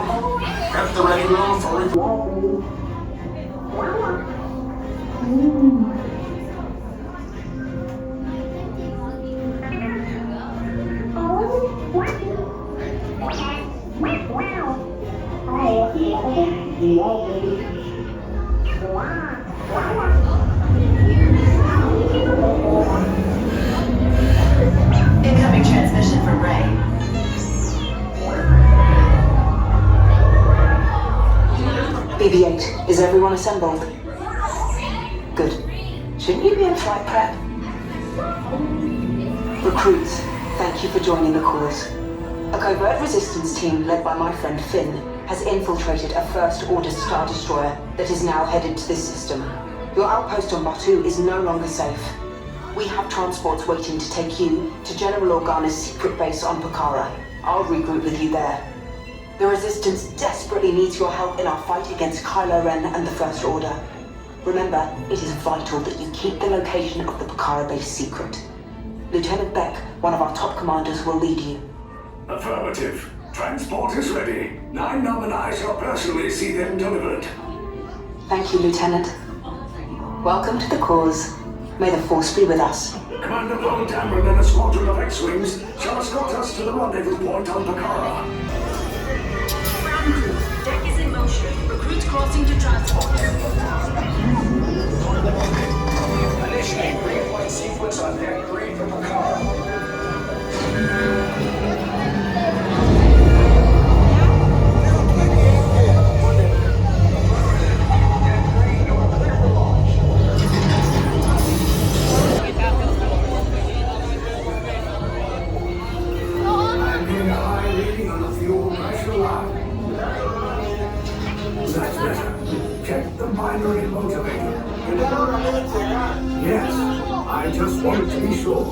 At the ready room for Incoming transmission from Ray. BB-8, is everyone assembled? Good. Shouldn't you be in flight prep? Recruits, thank you for joining the cause. A covert resistance team led by my friend Finn has infiltrated a first-order Star Destroyer that is now headed to this system. Your outpost on Batu is no longer safe. We have transports waiting to take you to General Organa's secret base on Pokhara. I'll regroup with you there. The Resistance desperately needs your help in our fight against Kylo Ren and the First Order. Remember, it is vital that you keep the location of the Pokhara base secret. Lieutenant Beck, one of our top commanders, will lead you. Affirmative. Transport is ready. 9 and I shall personally see them delivered. Thank you, Lieutenant. Welcome to the cause. May the Force be with us. Commander Lone Dameron and a squadron of X-Wings shall escort us to the rendezvous point on Pokhara. Ground crew, deck is in motion. Recruits crossing to transport. Initiate green flight sequence on deck 3 for Pokhara. That's better. Check the binary motivator. Yes, I just want to be sure.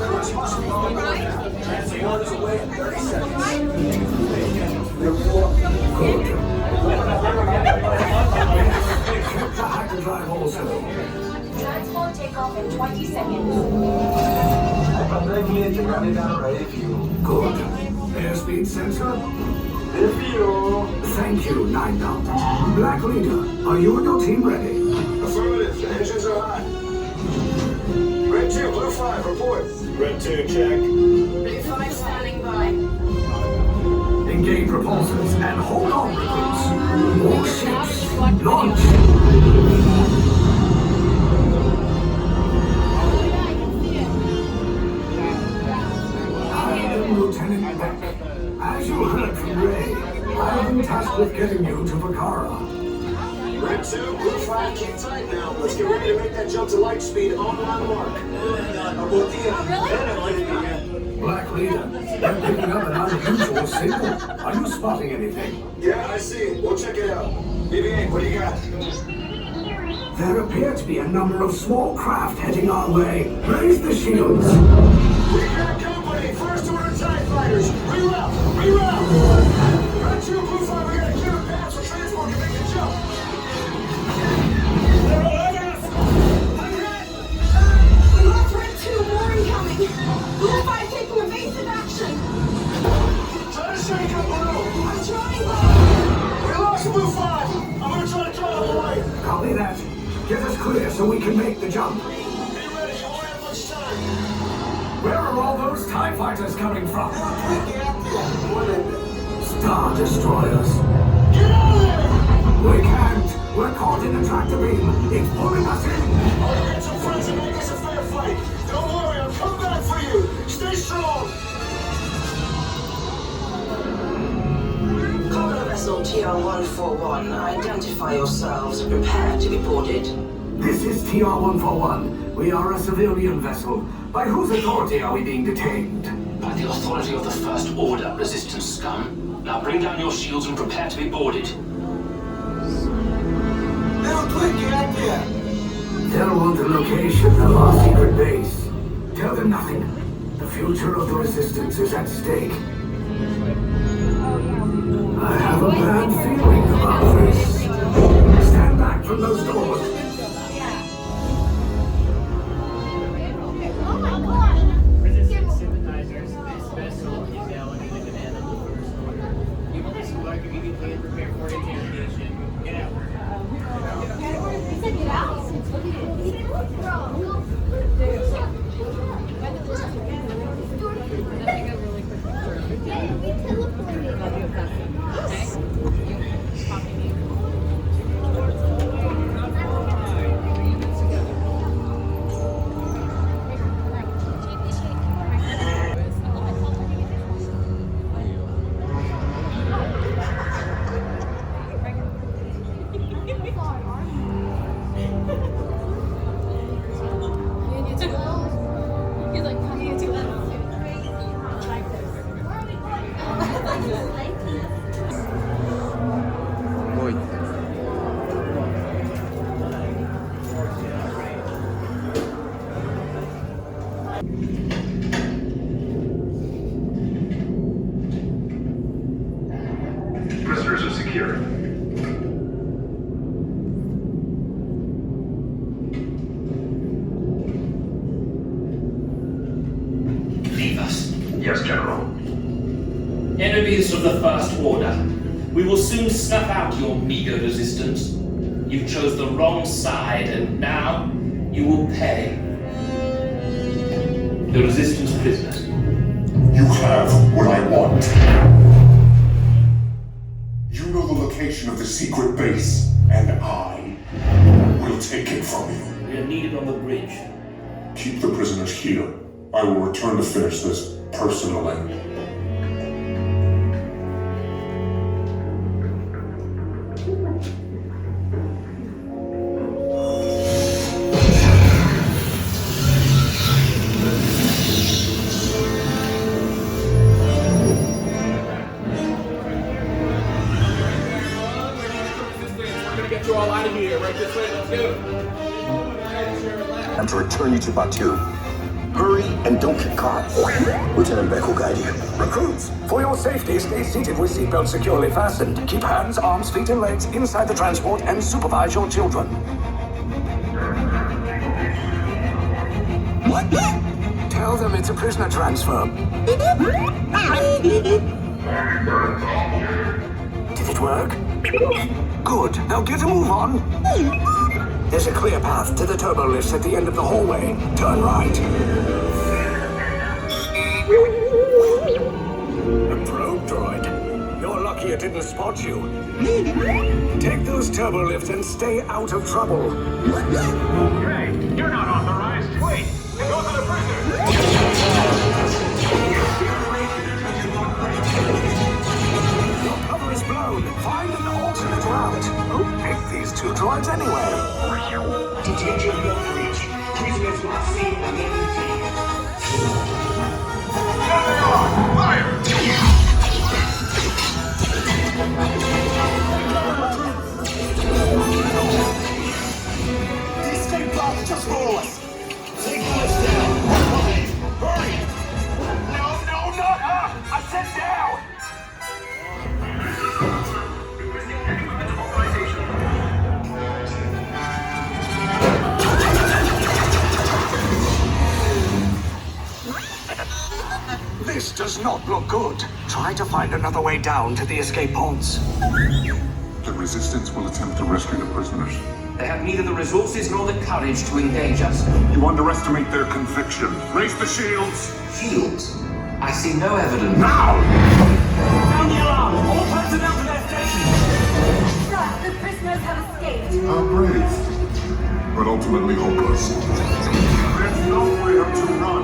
Cross must be on the radar. Transfer orders away in 30 seconds. Good. Yes, check the hyperdrive also. Transport takeoff in 20 seconds. Good. Airspeed sensor? Thank you, 9 now. Black Leader, are you and your team ready? Affirmative. The engines are hot. Red 2, Blue 5, report. Red 2, check. Blue 5 standing by. Engage repulsors and hold on, recruits. More ships. Launch. I am Lieutenant Beck. As you heard from Ray, I have been tasked with getting you to Pokhara. Red 2, Blue 5, keep tight now. Let's get ready to make that jump to light speed on mark. Black Leader, they're picking up an unusual signal. Are you spotting anything? Yeah, I see it. We'll check it out. BB-8, what do you got? There appear to be a number of small craft heading our way. Raise the shields. We got company. First order TIE fighters. Reroute. Reroute. Red 2, Blue 5, we got a clear path so transport can make the jump. They're all over us. We lost Red 2, more incoming. Blue 5 taking evasive action. Try to shake up below. I'm trying. We lost Blue 5. I'm gonna try to draw them away. Copy that. Get us clear so we can make the jump. Be ready. You won't have much time. Where are all those TIE fighters coming from? Star Destroyers. Get out of there! We can't. We're caught in a tractor beam. It's pulling us in. I'll get some friends and make this a fair fight. Don't worry, I'll come back for you. Stay strong. Cargo vessel TR-141, identify yourselves and prepare to be boarded. This is TR-141. We are a civilian vessel. By whose authority are we being detained? By the authority of the First Order, Resistance scum. Now bring down your shields and prepare to be boarded. Now quick, get out there. They'll want the location of our secret base. Tell them nothing. The future of the Resistance is at stake. I have a bad feeling about this. Stand back from those doors. Resistance sympathizers, this vessel is now under the command of the First Order. You must and prepare for interrogation. Get out. Prisoners are secure. Leave us. Yes, General. Enemies of the First Order. We will soon snuff out your meager resistance. You chose the wrong side, and now you will pay. The Resistance prisoners. You have what I want. You know the location of the secret base, and I will take it from you. We are needed on the bridge. Keep the prisoners here. I will return to finish this personally. Get you all out of here, right this way, let's go. And to return you to Batu. Hurry and don't get caught. Lieutenant Beck will guide you. Recruits, for your safety, stay seated with seatbelts securely fastened. Keep hands, arms, feet, and legs inside the transport and supervise your children. What? Tell them it's a prisoner transfer. Did it work? Good. Now get a move on. There's a clear path to the turbo lifts at the end of the hallway. Turn right. A probe droid. You're lucky it didn't spot you. Take those turbo lifts and stay out of trouble. Hey, you're not authorized. Wait, those are the prisoners. Your cover is blown. Find an alternate route. Who picked these two droids anyway? Detention no breach. Prisoners must see identity. There they are! Fire! The escape path just for us. Take the lift down. Hurry! Hurry! No, not up! I said down! This does not look good. Try to find another way down to the escape pods. The Resistance will attempt to rescue the prisoners. They have neither the resources nor the courage to engage us. You underestimate their conviction. Raise the shields! Shields? I see no evidence. Now! Sound the alarm! All personnel to their stations! Sir, the prisoners have escaped. How brave. But ultimately hopeless. There's nowhere to run.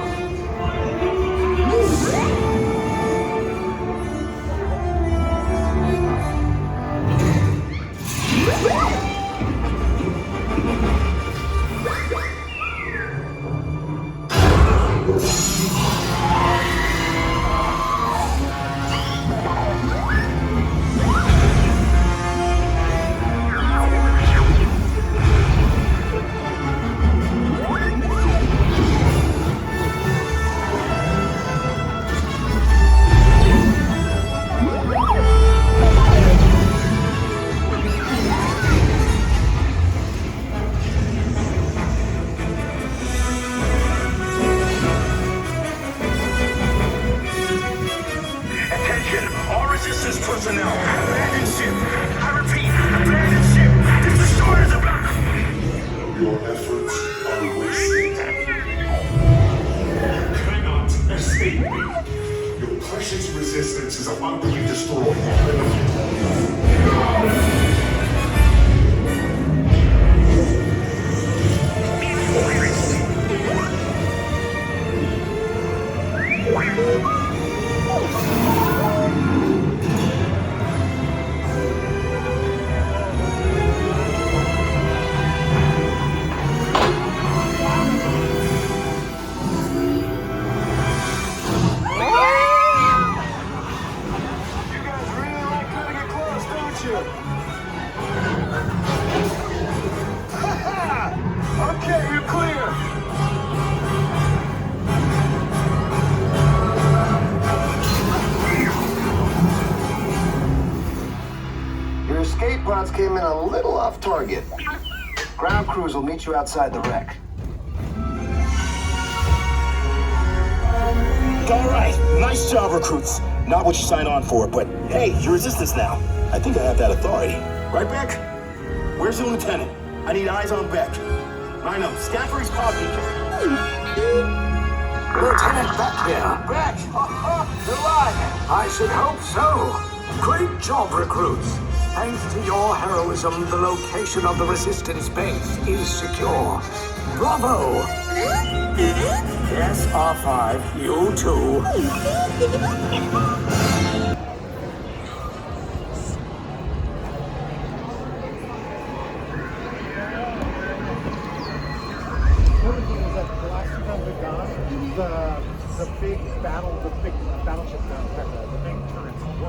Attention, all resistance personnel. Abandon ship. I repeat, abandon ship. This destroyer is about... Your efforts are wasted. Cannot escape me. Your precious resistance is about to be destroyed. Okay, you're clear. Your escape pods came in a little off target. Ground crews will meet you outside the wreck. All right, nice job, recruits. Not what you signed on for, but hey, you're resistance now. I think I have that authority. Right, Beck? Where's the lieutenant? I need eyes on Beck. Rhino, scan for his pod beacon. Lieutenant Beck here. Beck! You're alive! I should hope so. Great job, recruits. Thanks to your heroism, the location of the resistance base is secure. Bravo! Yes, R5, you too. The big battleship, the big turrets weren't